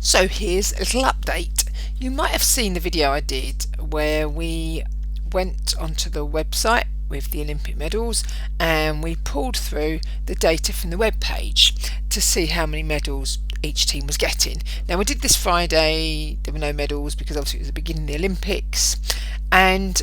So here's a little update. You might have seen the video I did where we went onto the website with the Olympic medals and we pulled through the data from the web page to see how many medals each team was getting. Now we did this Friday, there were no medals because obviously it was the beginning of the Olympics, and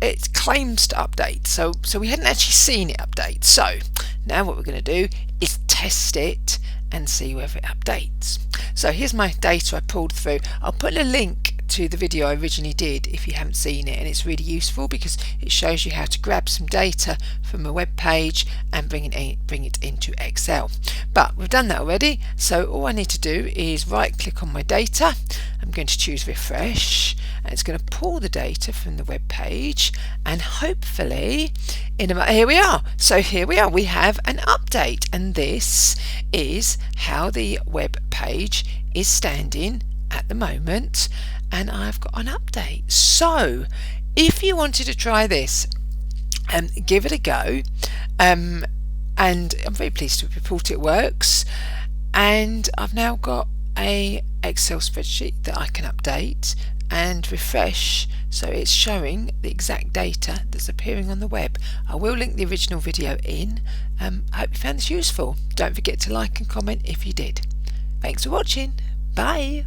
it claims to update, so we hadn't actually seen it update. So now what we're going to do is test it and see whether it updates. So here's my data I pulled through. I'll put a link to the video I originally did if you haven't seen it, and it's really useful because it shows you how to grab some data from a web page and bring it into Excel. But we've done that already, so all I need to do is right click on my data. I'm going to choose refresh, and it's going to pull the data from the web page, and hopefully here we are. So here we are, we have an update, and this is how the web page is standing at the moment, and I've got an update. So if you wanted to try this, give it a go, and I'm very pleased to report it works, and I've now got a Excel spreadsheet that I can update and refresh, so it's showing the exact data that's appearing on the web. I will link the original video in. I hope you found this useful. Don't forget to like and comment if you did. Thanks for watching. Bye.